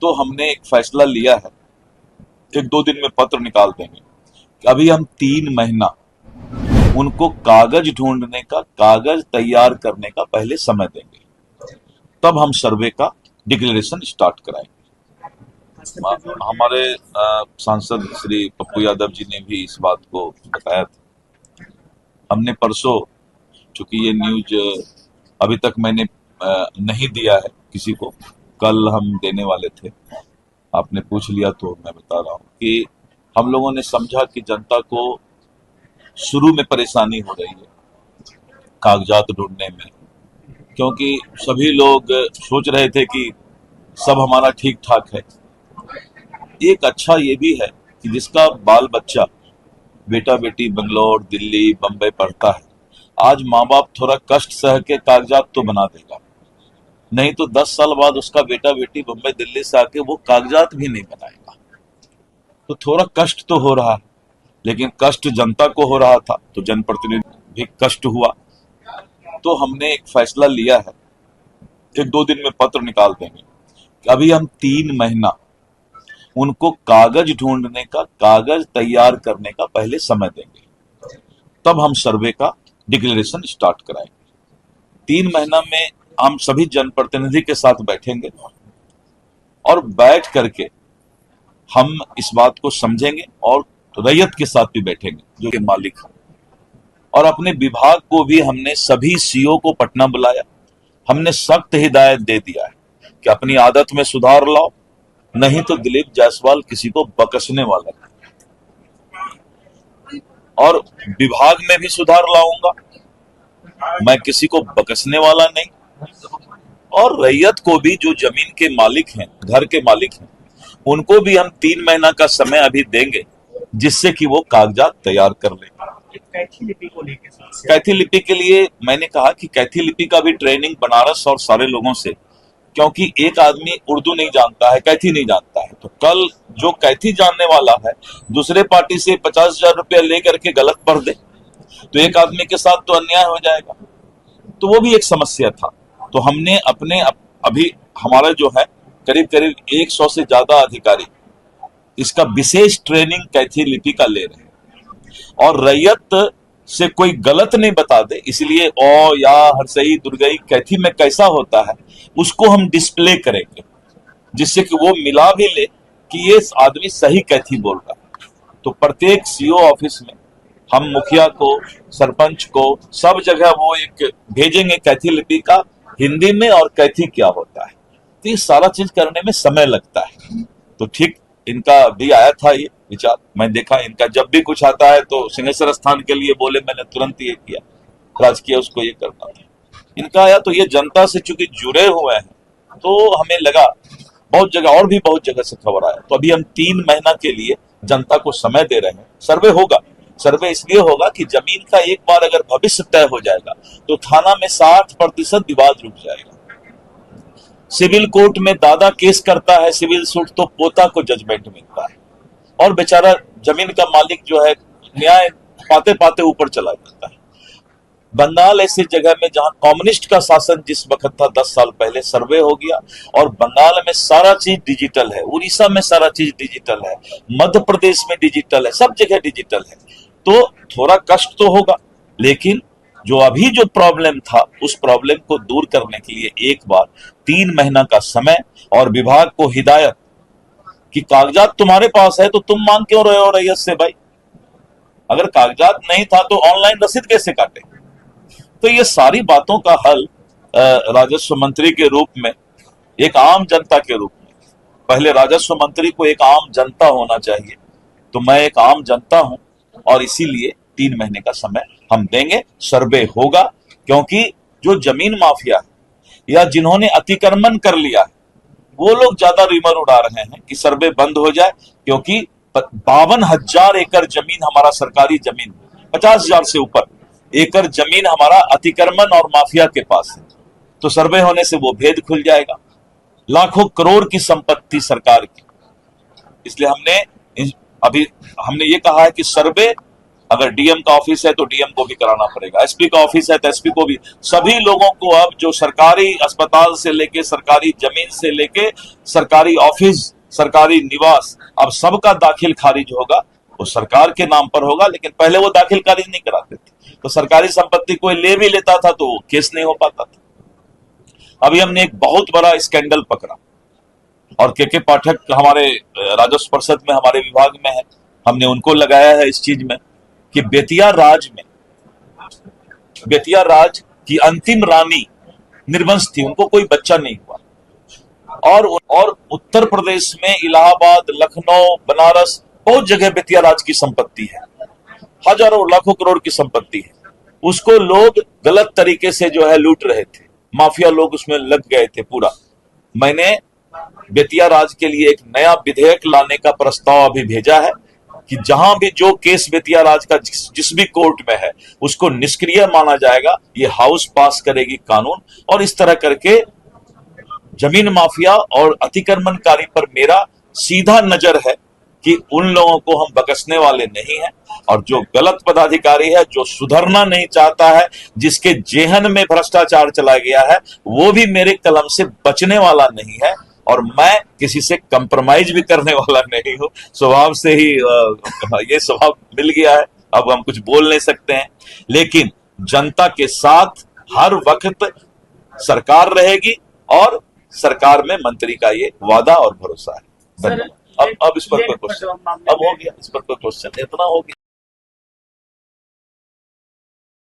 तो हमने एक फैसला लिया है, एक दो दिन में पत्र निकाल देंगे कि अभी हम 3 महीना उनको कागज ढूंढने का, कागज तैयार करने का पहले समय देंगे, तब हम सर्वे का डिक्लेरेशन स्टार्ट कराएंगे। हमारे सांसद श्री पप्पू यादव जी ने भी इस बात को बताया था। हमने परसों, चूंकि ये न्यूज अभी तक मैंने नहीं दिया है किसी को, कल हम देने वाले थे, आपने पूछ लिया तो मैं बता रहा हूँ कि हम लोगों ने समझा कि जनता को शुरू में परेशानी हो रही है कागजात ढूंढने में, क्योंकि सभी लोग सोच रहे थे कि सब हमारा ठीक ठाक है। एक अच्छा ये भी है कि जिसका बाल बच्चा, बेटा बेटी बेंगलोर, दिल्ली, बम्बई पढ़ता है, आज माँ बाप थोड़ा कष्ट सह के कागजात तो बना देगा, नहीं तो 10 साल बाद उसका बेटा बेटी बम्बई दिल्ली से आके वो कागजात भी नहीं बनाएगा। तो थोड़ा कष्ट तो हो रहा है, लेकिन कष्ट जनता को हो रहा था तो जनप्रतिनिधि भी कष्ट हुआ। तो हमने एक फैसला लिया है, एक दो दिन में पत्र निकाल देंगे कि अभी हम 3 महीना उनको कागज ढूंढने का, कागज तैयार करने का पहले समय देंगे, तब हम सर्वे का डिक्लेरेशन स्टार्ट कराएंगे। 3 महीना में हम सभी जनप्रतिनिधि के साथ बैठेंगे और बैठ करके हम इस बात को समझेंगे, और रैयत के साथ भी बैठेंगे जो कि मालिक है। और अपने विभाग को भी हमने सभी सीओ को पटना बुलाया, हमने सख्त हिदायत दे दिया है कि अपनी आदत में सुधार लाओ, नहीं तो दिलीप जायसवाल किसी को बकसने वाला है। और विभाग में भी सुधार लाऊंगा, मैं किसी को बकसने वाला नहीं। और रैयत को भी, जो जमीन के मालिक हैं, घर के मालिक हैं, उनको भी हम 3 महीना का समय अभी देंगे, जिससे कि वो कागजात तैयार कर ले। कैथी लिपि को लेकर, कैथी लिपि के लिए मैंने कहा कि कैथी लिपि का भी ट्रेनिंग बनारस और सारे लोगों से, क्योंकि एक आदमी उर्दू नहीं जानता है, कैथी नहीं जानता है, तो कल जो कैथी जानने वाला है दूसरे पार्टी से 50,000 रुपया लेकर के गलत पढ़ दे तो एक आदमी के साथ तो अन्याय हो जाएगा। तो वो भी एक समस्या था। तो हमने अपने अभी हमारा जो है करीब करीब 100 से ज्यादा अधिकारी इसका विशेष ट्रेनिंग कैथी लिपि का ले रहे हैं, और रैयत से कोई गलत नहीं बता दे, इसलिए ओ या हरसई दुर्गई कैथी में कैसा होता है उसको हम डिस्प्ले करेंगे, जिससे कि वो मिला भी ले कि ये आदमी सही कैथी बोल रहा है। तो प्रत्येक सीओ ऑफिस में हम मुखिया को, सरपंच को, सब जगह वो एक भेजेंगे कैथी लिपि का हिंदी में और कैथी क्या होता है। तो ये सारा चीज करने में समय लगता है। तो ठीक इनका भी आया था ये विचार, मैं देखा इनका जब भी कुछ आता है तो सिंहेश्वर स्थान के लिए बोले, मैंने तुरंत ये किया, राजकीय उसको ये करना था। इनका आया तो ये जनता से चूंकि जुड़े हुए हैं तो हमें लगा, बहुत जगह और भी बहुत जगह से खबर आया, तो अभी हम 3 महीना के लिए जनता को समय दे रहे हैं। सर्वे होगा, सर्वे इसलिए होगा कि जमीन का एक बार अगर भविष्य तय हो जाएगा तो थाना में 60% विवाद रुक जाएगा। सिविल कोर्ट में दादा केस करता है सिविल सूट तो पोता को जजमेंट मिलता है, और बेचारा जमीन का मालिक जो है न्याय पाते पाते ऊपर चला जाता है। बंगाल ऐसी जगह में जहां कम्युनिस्ट का शासन जिस वक्त था 10 साल पहले, सर्वे हो गया और बंगाल में सारा चीज डिजिटल है, उड़ीसा में सारा चीज डिजिटल है, मध्य प्रदेश में डिजिटल है, सब जगह डिजिटल है। तो थोड़ा कष्ट तो होगा, लेकिन जो अभी जो प्रॉब्लम था उस प्रॉब्लम को दूर करने के लिए एक बार 3 महीना का समय और विभाग को हिदायत कि कागजात तुम्हारे पास है तो तुम मांग क्यों रहे हो रैयत से भाई? अगर कागजात नहीं था तो ऑनलाइन रसीद कैसे काटे? तो ये सारी बातों का हल राजस्व मंत्री के रूप में, एक आम जनता के रूप में, पहले राजस्व मंत्री को एक आम जनता होना चाहिए, तो मैं एक आम जनता हूं और इसीलिए 3 महीने का समय हम देंगे। सर्वे होगा, क्योंकि जो जमीन माफिया है या जिन्होंने अतिक्रमण कर लिया है वो लोग ज्यादा रिमर उड़ा रहे हैं कि सर्वे बंद हो जाए, क्योंकि 52,000 एकड़ जमीन हमारा सरकारी जमीन, 50,000 से ऊपर एकड़ जमीन हमारा अतिक्रमण और माफिया के पास है। तो सर्वे होने से वो भेद खुल जाएगा। लाखों करोड़ की संपत्ति सरकार की, इसलिए हमने ये कहा है कि सर्वे अगर डीएम का ऑफिस है तो डीएम को भी कराना पड़ेगा, एसपी का ऑफिस है तो एसपी को भी। सभी लोगों को अब जो सरकारी अस्पताल से लेके सरकारी जमीन से लेके सरकारी ऑफिस, सरकारी निवास, अब सबका दाखिल खारिज होगा, वो सरकार के नाम पर होगा। लेकिन पहले वो दाखिल खारिज नहीं कराते थे, तो सरकारी संपत्ति कोई ले भी लेता था तो केस नहीं हो पाता था। अभी हमने एक बहुत बड़ा स्कैंडल पकड़ा और के पाठक हमारे राजस्व परिषद में हमारे विभाग में है, हमने उनको लगाया है इस चीज में कि बेतिया राज की अंतिम रानी निर्वंश थी, उनको कोई बच्चा नहीं हुआ। और उत्तर प्रदेश में इलाहाबाद, लखनऊ, बनारस, बहुत जगह बेतिया राज की संपत्ति है, हजारों लाखों करोड़ की संपत्ति है। उसको लोग गलत तरीके से जो है लूट रहे थे, माफिया लोग उसमें लग गए थे पूरा। मैंने बेतिया राज के लिए एक नया विधेयक लाने का प्रस्ताव अभी भेजा है कि जहां भी जो केस बेतिया राज का जिस भी कोर्ट में है उसको निष्क्रिय माना जाएगा। ये हाउस पास करेगी कानून, और इस तरह करके जमीन माफिया और अतिक्रमणकारी पर मेरा सीधा नजर है कि उन लोगों को हम बख्शने वाले नहीं हैं। और जो गलत पदाधिकारी है, जो सुधरना नहीं चाहता है, जिसके जेहन में भ्रष्टाचार चला गया है, वो भी मेरे कलम से बचने वाला नहीं है। और मैं किसी से कंप्रोमाइज भी करने वाला नहीं हूं, स्वभाव से ही ये स्वभाव मिल गया है, अब हम कुछ बोल नहीं सकते हैं। लेकिन जनता के साथ हर वक्त सरकार रहेगी और सरकार में मंत्री का ये वादा और भरोसा है। धन्यवाद। अब इस पर कोई क्वेश्चन, अब हो गया, इस पर कोई क्वेश्चन इतना हो गया।